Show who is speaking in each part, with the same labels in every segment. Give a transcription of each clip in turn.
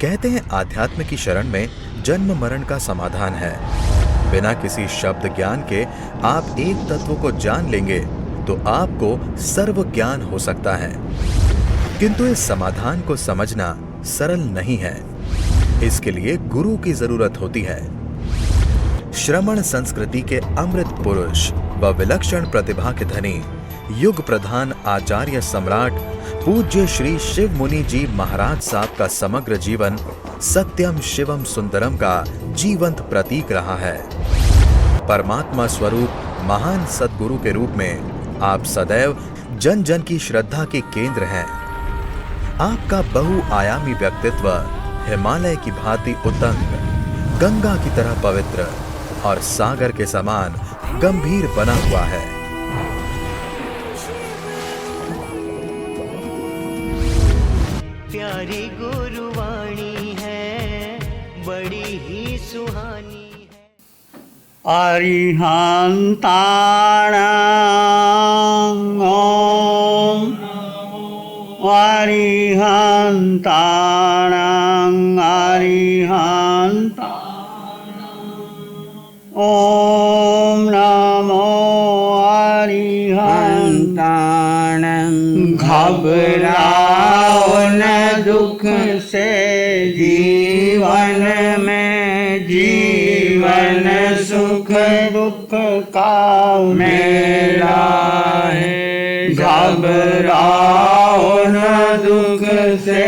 Speaker 1: कहते हैं आध्यात्म की शरण में जन्म मरण का समाधान है। बिना किसी शब्द ज्ञान के आप एक तत्व को जान लेंगे तो आपको सर्व ज्ञान हो सकता है। किंतु इस समाधान को समझना सरल नहीं है। इसके लिए गुरु की जरूरत होती है। श्रमण संस्कृति के अमृत पुरुष व विलक्षण प्रतिभा के धनी युग प्रधान आचार्य सम्राट पूज्य श्री शिव मुनि जी महाराज साहब का समग्र जीवन सत्यम शिवम सुंदरम का जीवंत प्रतीक रहा है। परमात्मा स्वरूप महान सद्गुरु के रूप में आप सदैव जन जन की श्रद्धा के केंद्र हैं। आपका बहुआयामी व्यक्तित्व हिमालय की भांति उतंग, गंगा की तरह पवित्र और सागर के समान गंभीर बना हुआ है।
Speaker 2: प्यारी गुरुवाणी है, बड़ी ही सुहानी है।
Speaker 3: अरिहंताणां ओम अरिहंताणां अरिहंताणां ओम नमो अरिहंताणां। घबराओ न दुख से जीवन में, जीवन सुख दुख का मेला है। घबराओ न दुख से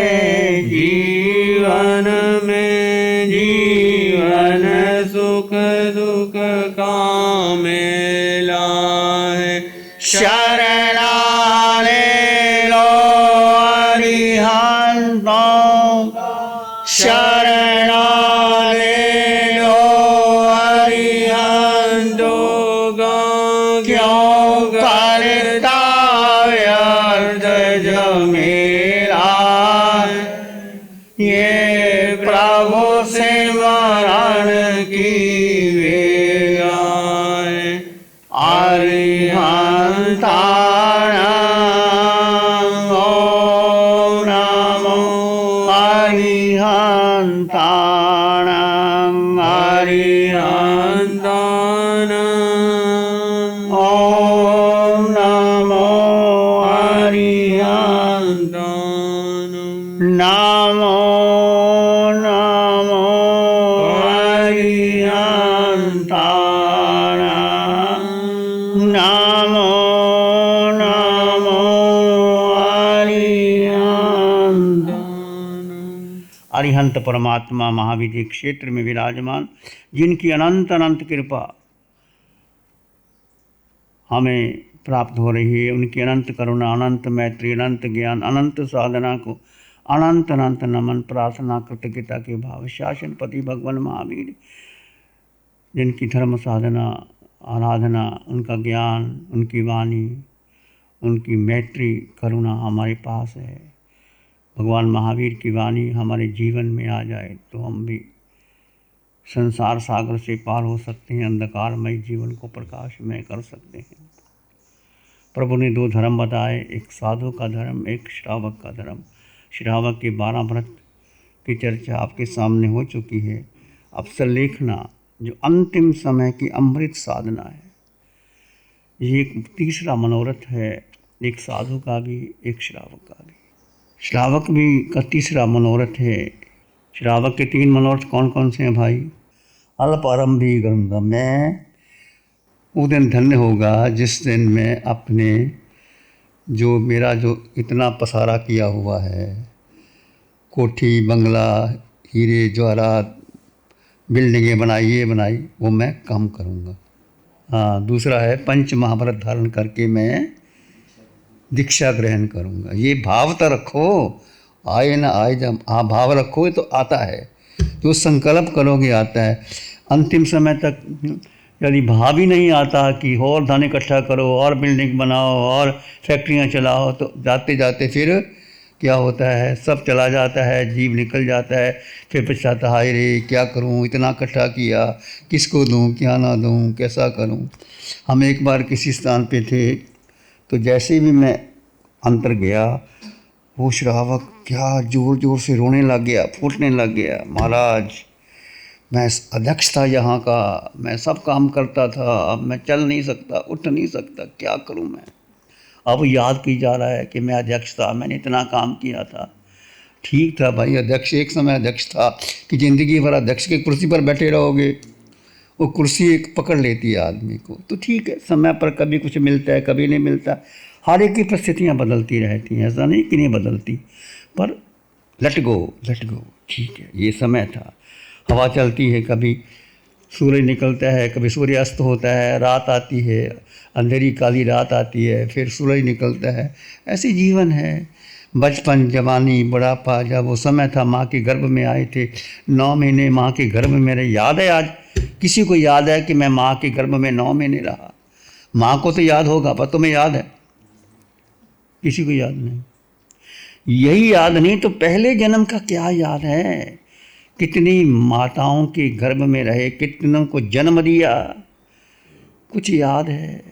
Speaker 3: जीवन में, जीवन सुख दुख का मेला है। शरणा ले लो अरिहंतों, शरणा ले लो अरिहंतों। क्यों करता व्यर्थ झमेला, ये प्रभु से मरण की वेला है। अरिहंताणां ओम नमो अरिहंताणां अरिहंताणां ओम नमो अरिहंताणां। नमो नमो अरिहंताणां, नमो नमो अरिहंताणां। अरिहंत परमात्मा महावीर के क्षेत्र में विराजमान, जिनकी अनंत अनंत कृपा हमें प्राप्त हो रही है, उनकी अनंत करुणा, अनंत मैत्री, अनंत ज्ञान, अनंत साधना को अनंत अनंत नमन, प्रार्थना, कृतज्ञता के भाव। शासनपति भगवान महावीर, जिनकी धर्म साधना, आराधना, उनका ज्ञान, उनकी वाणी, उनकी मैत्री, करुणा हमारे पास है। भगवान महावीर की वाणी हमारे जीवन में आ जाए तो हम भी संसार सागर से पार हो सकते हैं, अंधकारमय जीवन को प्रकाशमय कर सकते हैं। प्रभु ने दो धर्म बताए, एक साधु का धर्म, एक श्रावक का धर्म। श्रावक के 12 व्रत की चर्चा आपके सामने हो चुकी है। अब सलेखना, जो अंतिम समय की अमृत साधना है, ये एक तीसरा मनोरथ है, एक साधु का भी, एक श्रावक का भी। श्रावक भी का तीसरा मनोरथ है। श्रावक के 3 मनोरथ कौन कौन से हैं भाई? अल्पारंभी गंगा, मैं वो दिन धन्य होगा जिस दिन मैं अपने जो मेरा जो इतना पसारा किया हुआ है, कोठी बंगला हीरे जवाहरात बिल्डिंगें बनाई, ये बनाई, वो मैं कम करूँगा। हाँ, दूसरा है पंच महाव्रत धारण करके मैं दीक्षा ग्रहण करूँगा। ये भाव तो रखो, आए ना आए, जब भाव रखोगे तो आता है, जो संकल्प करोगे आता है। अंतिम समय तक यदि भाव ही नहीं आता कि और धन इकट्ठा करो और बिल्डिंग बनाओ और फैक्ट्रियाँ चलाओ, तो जाते जाते फिर क्या होता है, सब चला जाता है, जीव निकल जाता है। फिर पछताता, हाय रे क्या करूं, इतना इकट्ठा किया, किसको दूं, क्या ना दूं, कैसा करूं। हम एक बार किसी स्थान पे थे, तो जैसे भी मैं अंदर गया होश रहा वक्त क्या ज़ोर ज़ोर से रोने लग गया, फूटने लग गया। महाराज, मैं अध्यक्ष था यहाँ का, मैं सब काम करता था, अब मैं चल नहीं सकता, उठ नहीं सकता, क्या करूँ मैं। अब याद की जा रहा है कि मैं अध्यक्ष था, मैंने इतना काम किया था। ठीक था भाई, अध्यक्ष एक समय अध्यक्ष था कि ज़िंदगी भर अध्यक्ष की कुर्सी पर बैठे रहोगे, वो कुर्सी एक पकड़ लेती है आदमी को। तो ठीक है, समय पर कभी कुछ मिलता है, कभी नहीं मिलता। हर एक की परिस्थितियाँ बदलती रहती हैं, ऐसा नहीं कि नहीं बदलती, पर लेट गो, ठीक है, ये समय था। हवा चलती है, कभी सूरज निकलता है, कभी सूर्य अस्त होता है, रात आती है, अंधेरी काली रात आती है, फिर सूरज निकलता है। ऐसी जीवन है। बचपन, जवानी, बुढ़ापा, जब वो समय था माँ के गर्भ में आए थे, 9 महीने माँ के गर्भ में रहे। याद है आज किसी को याद है कि मैं माँ के गर्भ में 9 महीने रहा? माँ को तो याद होगा, पर तुम्हें याद है? किसी को याद नहीं। यही याद नहीं तो पहले जन्म का क्या याद है? कितनी माताओं के गर्भ में रहे, कितनों को जन्म दिया, कुछ याद है?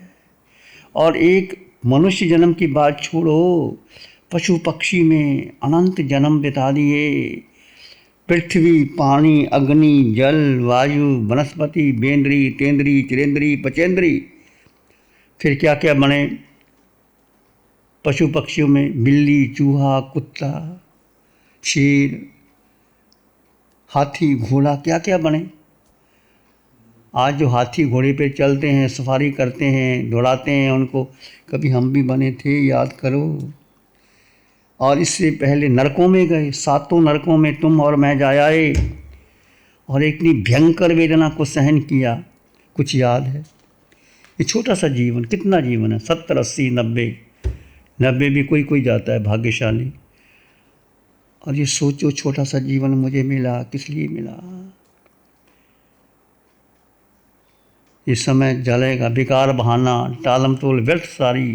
Speaker 3: और एक मनुष्य जन्म की बात छोड़ो, पशु पक्षी में अनंत जन्म बिता दिए। पृथ्वी, पानी, अग्नि, जल, वायु, वनस्पति, बेंद्री, तेंद्री, चिरेंद्री, पचेंद्री, फिर क्या क्या बने पशु पक्षियों में, बिल्ली, चूहा, कुत्ता, शेर, हाथी, घोड़ा, क्या क्या बने। आज जो हाथी घोड़े पे चलते हैं, सफारी करते हैं, दौड़ाते हैं उनको, कभी हम भी बने थे, याद करो। और इससे पहले नरकों में गए, 7 नरकों में तुम और मैं जा आए, और इतनी भयंकर वेदना को सहन किया, कुछ याद है? ये छोटा सा जीवन, कितना जीवन है? 70, 80, 90 भी कोई जाता है भाग्यशाली। और ये सोचो, छोटा सा जीवन मुझे मिला, किस लिए मिला? ये समय जलेगा। बेकार बहाना, टालम टोल व्यर्थ सारी,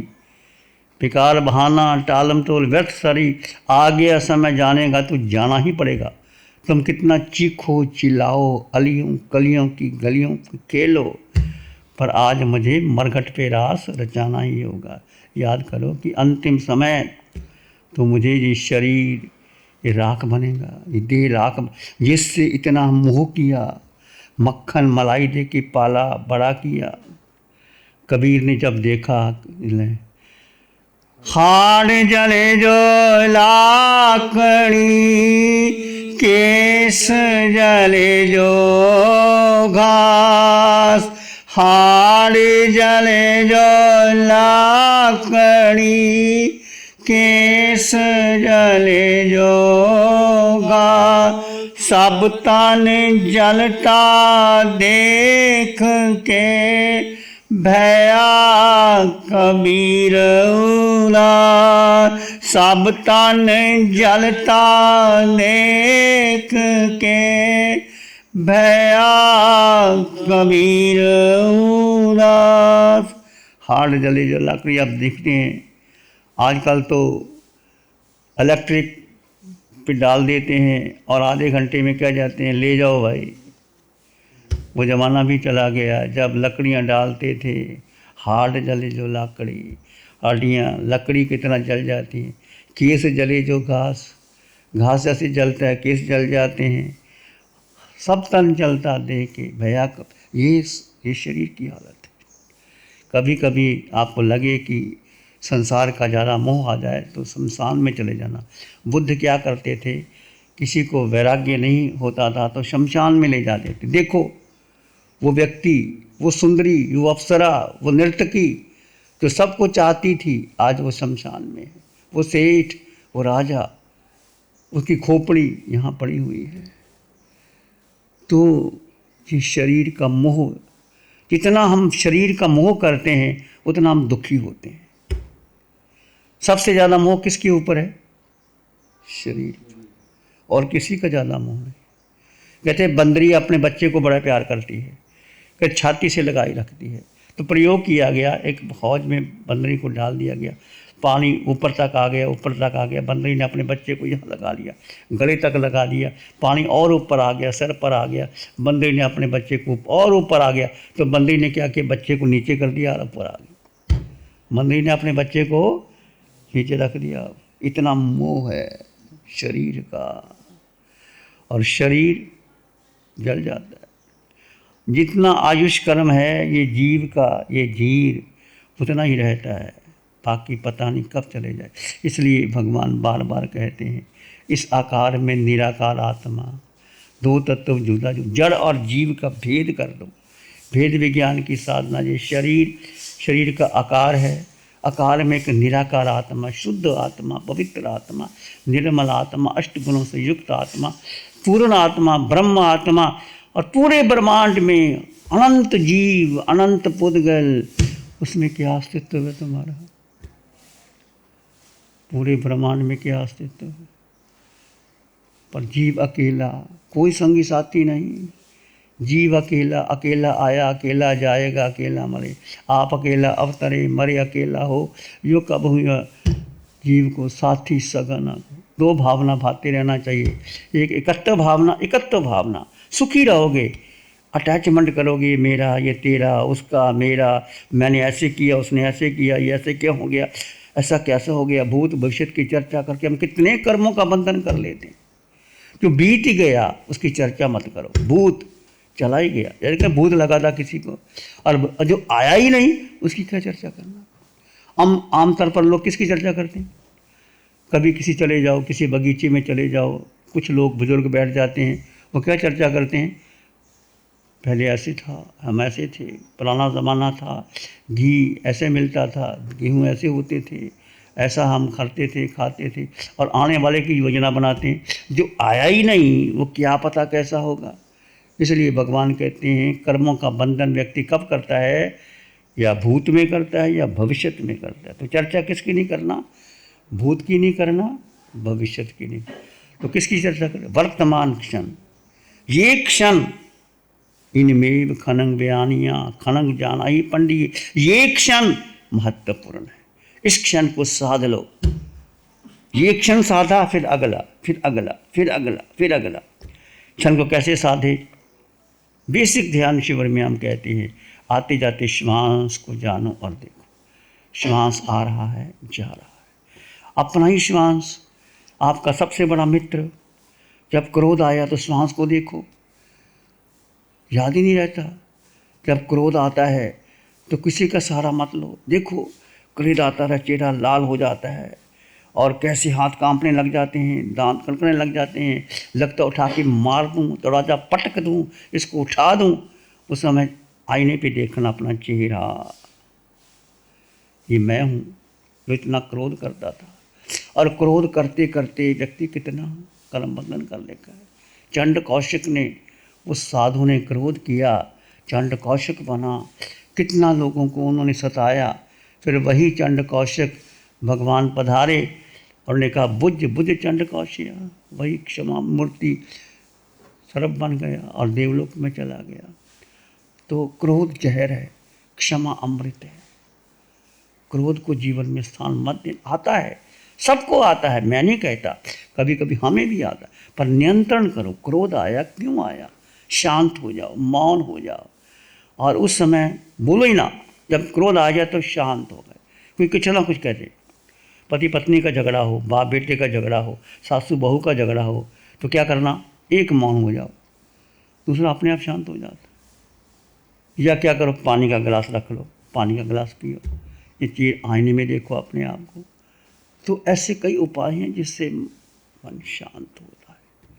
Speaker 3: बेकार बहाना, टालम टोल व्यर्थ सारी। आ गया समय जानेगा तो जाना ही पड़ेगा। तुम कितना चीखो, चिल्लाओ, अलियों कलियों की गलियों खेलो, पर आज मुझे मरघट पे रास रचाना ही होगा। याद करो कि अंतिम समय तो मुझे ये शरीर, ये राख बनेगा, ये देह राख, जिससे इतना मोह किया, मक्खन मलाई दे के पाला बड़ा किया। कबीर ने जब देखा, हाड़ जले जो लाकड़ी, केस जले जो घास, हाड़ जले जो लाकड़ी, केस जले जो घास, सब तन जलता देख के भया कबीर उदास। सब तन जलता देख के भया कबीर उदास। हाड़ जले जो लकड़ी आप देखते हैं, आजकल तो इलेक्ट्रिक पे डाल देते हैं और आधे घंटे में कह जाते हैं ले जाओ भाई। वो ज़माना भी चला गया जब लकड़ियाँ डालते थे। हाड़ जले जो लकड़ी, हड्डियाँ लकड़ी की तरह जल जाती हैं। केस जले जो घास, घास जैसे जलता है, केस जल जाते हैं। सब तन जलता देख के भैया, ये शरीर की हालत है। कभी कभी आपको लगे कि संसार का ज़्यादा मोह आ जाए तो शमशान में चले जाना। बुद्ध क्या करते थे, किसी को वैराग्य नहीं होता था तो शमशान में ले जाते थे। देखो वो व्यक्ति, वो सुंदरी, वो अप्सरा, वो नर्तकी जो सबको चाहती थी, आज वो शमशान में है। वो सेठ, वो राजा, उसकी खोपड़ी यहाँ पड़ी हुई है। तो ये शरीर का मोह, जितना हम शरीर का मोह करते हैं उतना हम दुखी होते हैं। सबसे ज़्यादा मोह किसके ऊपर है? शरीर। और किसी का ज़्यादा मोह नहीं। कहते हैं बंदरी अपने बच्चे को बड़ा प्यार करती है, कि छाती से लगाई रखती है। तो प्रयोग किया गया, एक हौज में बंदरी को डाल दिया गया, पानी ऊपर तक आ गया, बंदरी ने अपने बच्चे को यहाँ लगा लिया, गले तक लगा दिया, पानी और ऊपर आ गया, सर पर आ गया, बंदरी ने अपने बच्चे को और ऊपर आ गया। तो बंदरी ने क्या किया, बच्चे को नीचे कर दिया और ऊपर आ गया। बंदरी ने अपने बच्चे को नीचे रख दिया। इतना मोह है शरीर का, और शरीर जल जाता है। जितना आयुष कर्म है ये जीव का, ये जीव उतना ही रहता है, बाकी पता नहीं कब चले जाए। इसलिए भगवान बार बार कहते हैं इस आकार में निराकार आत्मा, दो तत्व जुदा जुदा, जड़ और जीव का भेद कर दो। भेद विज्ञान की साधना ये शरीर का आकार है, आकार में एक निराकार आत्मा, शुद्ध आत्मा, पवित्र आत्मा, निर्मल आत्मा, अष्टगुणों से युक्त आत्मा, पूर्ण आत्मा, ब्रह्म आत्मा, और पूरे ब्रह्मांड में अनंत जीव, अनंत पुद्गल, उसमें क्या अस्तित्व है तुम्हारा? पूरे ब्रह्मांड में क्या अस्तित्व है? पर जीव अकेला, कोई संगी साथी नहीं। जीव अकेला, अकेला आया अकेला जाएगा, अकेला मरे। आप अकेला अवतरे, मरे अकेला हो, यो कब हुआ जीव को साथी सगना। दो भावना भाते रहना चाहिए, एक एकत्व भावना, सुखी रहोगे। अटैचमेंट करोगे, मेरा, ये तेरा, उसका, मेरा, मैंने ऐसे किया, उसने ऐसे किया, ये ऐसे क्या हो गया, ऐसा कैसे हो गया, भूत भविष्य की चर्चा करके हम कितने कर्मों का बंधन कर लेते हैं। जो बीत ही गया उसकी चर्चा मत करो, भूत चला ही गया, जैसे भूत लगा था किसी को, और जो आया ही नहीं उसकी क्या चर्चा करना। हम आमतौर पर लोग किसकी चर्चा करते हैं? कभी किसी चले जाओ, किसी बगीचे में चले जाओ, कुछ लोग बुजुर्ग बैठ जाते हैं, वो क्या चर्चा करते हैं? पहले ऐसे था, हम ऐसे थे, पुराना ज़माना था, घी ऐसे मिलता था, गेहूँ ऐसे होते थे, ऐसा हम करते थे, खाते थे, और आने वाले की योजना बनाते हैं। जो आया ही नहीं वो क्या पता कैसा होगा। इसलिए भगवान कहते हैं कर्मों का बंधन व्यक्ति कब करता है? या भूत में करता है या भविष्य में करता है। तो चर्चा किसकी नहीं करना? भूत की नहीं करना, भविष्य की नहीं। तो किसकी चर्चा करें? वर्तमान क्षण, ये क्षण, इनमें खनंग बयानियाँ, खनंग जाना ही पंडित, ये क्षण महत्वपूर्ण है। इस क्षण को साध लो। ये क्षण साधा, फिर अगला, फिर अगला, फिर अगला, फिर अगला। क्षण को कैसे साधे? बेसिक ध्यान शिविर में हम कहते हैं आते जाते श्वास को जानो और देखो। श्वास आ रहा है, जा रहा है, अपना ही श्वास आपका सबसे बड़ा मित्र। जब क्रोध आया तो श्वास को देखो, याद ही नहीं रहता। जब क्रोध आता है तो किसी का सहारा मत लो, देखो क्रोध आता है, चेहरा लाल हो जाता है और कैसे हाथ कांपने लग जाते हैं, दांत कड़कने लग जाते हैं, लगता उठा के मार दूँ, दरवाज़ा पटक दूँ, इसको उठा दूँ। उस समय आईने पे देखना अपना चेहरा, ये मैं हूँ जो इतना क्रोध करता था। और क्रोध करते करते व्यक्ति कितना कर्म बंधन कर लेता है। चंड कौशिक ने, उस साधु ने क्रोध किया, चंड कौशिक बना, कितना लोगों को उन्होंने सताया। फिर वही चंड कौशिक भगवान पधारे और ने कहा बुझ बुझ चंड कौशिया, वही क्षमा मूर्ति सर्प बन गया और देवलोक में चला गया। तो क्रोध जहर है, क्षमा अमृत है। क्रोध को जीवन में स्थान मत देना। आता है, सबको आता है, मैं नहीं कहता, कभी कभी हमें भी आता है, पर नियंत्रण करो। क्रोध आया, क्यों आया? शांत हो जाओ, मौन हो जाओ, और उस समय बोलो ही ना। जब क्रोध आ जाए तो शांत हो गए। कोई कुछ ना कुछ कहते, पति पत्नी का झगड़ा हो, बाप बेटे का झगड़ा हो, सासू बहू का झगड़ा हो, तो क्या करना? एक मौन हो जाओ, दूसरा अपने आप शांत हो जाता। या क्या करो, पानी का गिलास रख लो, पानी का गिलास पियो, ये चीज़ आईने में देखो अपने आप को। तो ऐसे कई उपाय हैं जिससे मन शांत होता है।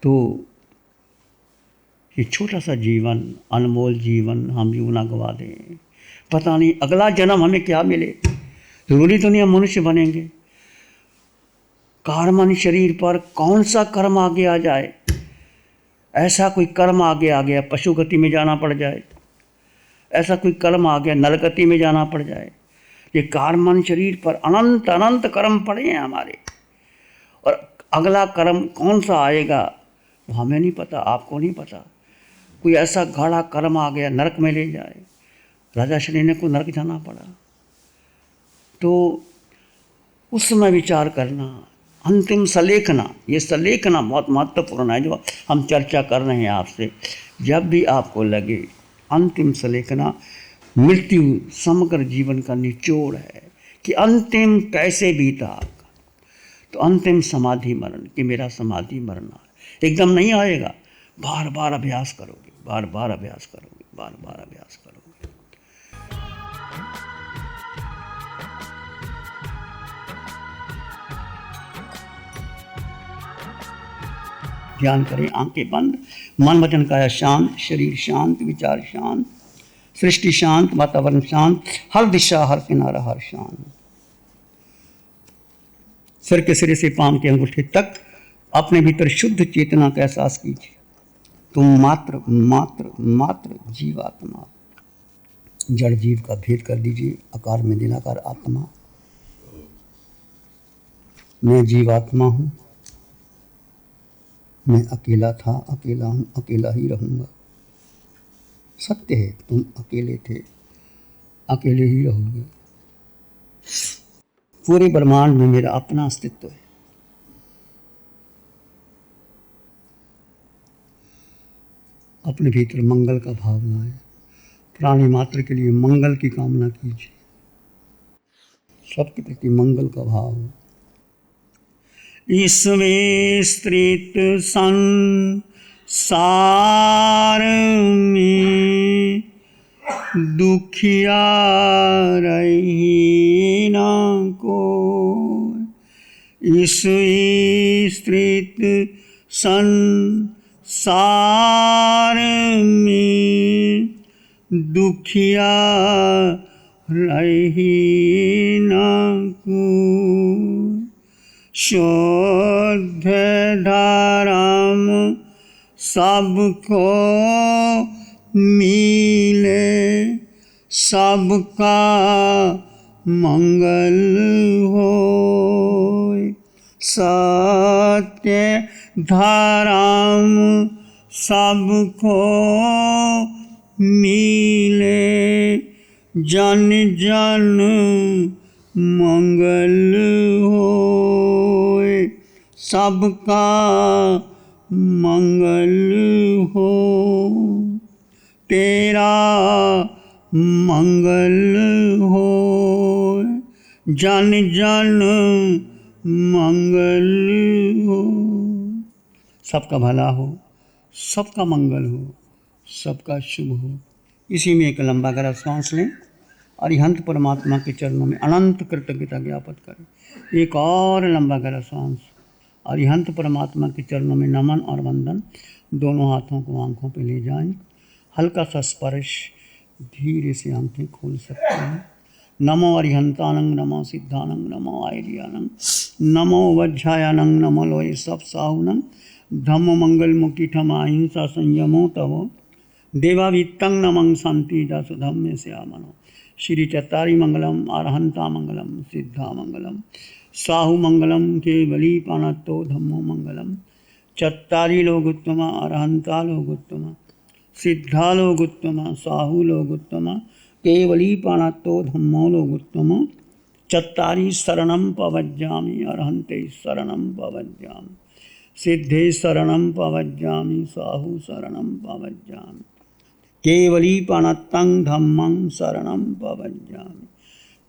Speaker 3: तो ये छोटा सा जीवन, अनमोल जीवन हम यूँ ना गवा दें। पता नहीं अगला जन्म हमें क्या मिले, जरूरी तो नहीं हम मनुष्य बनेंगे। कार्मन शरीर पर कौन सा कर्म आगे आ जाए, ऐसा कोई कर्म आगे आ गया पशु गति में जाना पड़ जाए, ऐसा कोई कर्म आ गया नरगति में जाना पड़ जाए। ये कार्मन शरीर पर अनंत अनंत कर्म पड़े हैं हमारे, और अगला कर्म कौन सा आएगा वो हमें नहीं पता, आपको नहीं पता। कोई ऐसा गाढ़ा कर्म आ गया नरक में ले जाए। राजा शनि को नरक जाना पड़ा। तो उस समय विचार करना, अंतिम सलेखना, ये सलेखना बहुत महत्वपूर्ण है जो हम चर्चा कर रहे हैं आपसे। जब भी आपको लगे अंतिम सलेखना, मृत्यु समग्र जीवन का निचोड़ है, कि अंतिम कैसे बीता आपका, तो अंतिम समाधि मरण, कि मेरा समाधि मरना है। एकदम नहीं आएगा, बार बार अभ्यास करोगे, बार बार अभ्यास करोगे, बार बार अभ्यास करोगे। ध्यान करें, आंखें बंद, मन वचन काया शांत, शरीर शांत, विचार शांत, सृष्टि शांत, वातावरण शांत, हर दिशा हर किनारा हर शांत। सिर के सिरे से पांव के अंगूठे तक अपने भीतर शुद्ध चेतना का एहसास कीजिए। तुम मात्र मात्र मात्र जीवात्मा। जड़ जीव का भेद कर दीजिए, आकार में निराकार आत्मा। मैं जीवात्मा हूँ, मैं अकेला था, अकेला हूँ, अकेला ही रहूँगा। सत्य है, तुम अकेले थे, अकेले ही रहोगे। पूरे ब्रह्मांड में मेरा अपना अस्तित्व है। अपने भीतर मंगल का भाव लाएं, प्राणी मात्र के लिए मंगल की कामना कीजिए, सबके प्रति मंगल का भाव हो। इसमें स्त्रित संसार में दुखिया रही ना को, इस स्त्रित संसार में दुखिया रही ना को, शुद्ध धर्म सबको मिले, सबका मंगल होय। सत्य धर्म सबको मिले, जन जन मंगल होय, सबका मंगल हो। तेरा मंगल हो, जन जन मंगल हो। सबका भला हो, सबका मंगल हो, सबका शुभ हो। इसी में एक लंबा गहरा सांस लें, अरिहंत परमात्मा के चरणों में अनंत कृतज्ञता ज्ञापित करें। एक और लंबा गहरा सांस, अरिहंत परमात्मा के चरणों में नमन और वंदन। दोनों हाथों को आंखों पे ले जाएं, हल्का सा स्पर्श, धीरे से आंखें खोल सकते हैं। नमो अरिहंतानंग, नमो सिद्धानंग, नमो आयर्यानंग, नमो वज्रायानंग, नमो लोये सब साहुनंग, धम्म मंगल मुक्ति ठमा अहिंसा संयमो तवो, देवावित्तं नमं शांति दास धम्मे से आमनो। श्री चत्तारी मंगलम, अरहंता मंगलम, सिद्धा मंगलम, साहु मंगलम, केवली पाणत्तो धम्मो मंगलम। चत्तारी लोगोत्तम, अरहंता लोगोत्तम, सिद्धा लोगोत्तम, साहु लोगोत्तम, केवली पाणत्तो धम्मो लोगोत्तम। चत्तारी शरणं पवज्जामि, अरहंते शरणं पवज्जामि, सिद्धे शरणं पवज्जामि, साहु शरणं पवज्जामि, केवली पाणत्तं धम्मं शरणं पवज्जामि।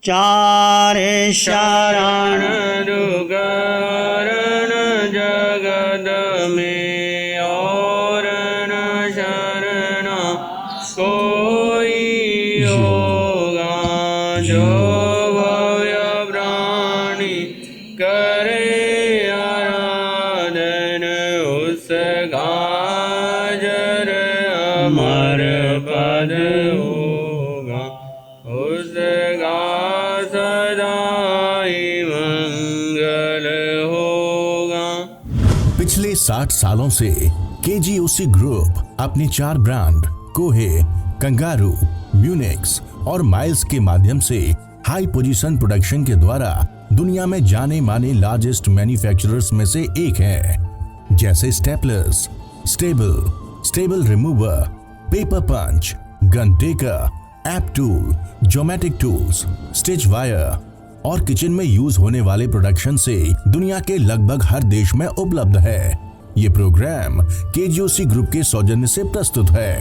Speaker 3: चारे शरण दुगरण जगद में, और न शरण कोई होगा। जो भव्य प्राणी करे आराधन, उसका जर अमर पद होगा, उसका सदाई मंगल होगा।
Speaker 4: पिछले 60 सालों से केजीओसी ग्रुप अपने 4 ब्रांड कोहे, कंगारू, म्यूनिक्स और माइल्स के माध्यम से हाई पोजीशन प्रोडक्शन के द्वारा दुनिया में जाने माने लार्जेस्ट मैन्युफैक्चरर्स में से एक है। जैसे staplers, staple remover, paper punch, gun tacker, app tool, geometric tools, stitch wire और किचन में यूज होने वाले प्रोडक्शन से दुनिया के लगभग हर देश में उपलब्ध है। ये प्रोग्राम केजीओसी ग्रुप के सौजन्य से प्रस्तुत है।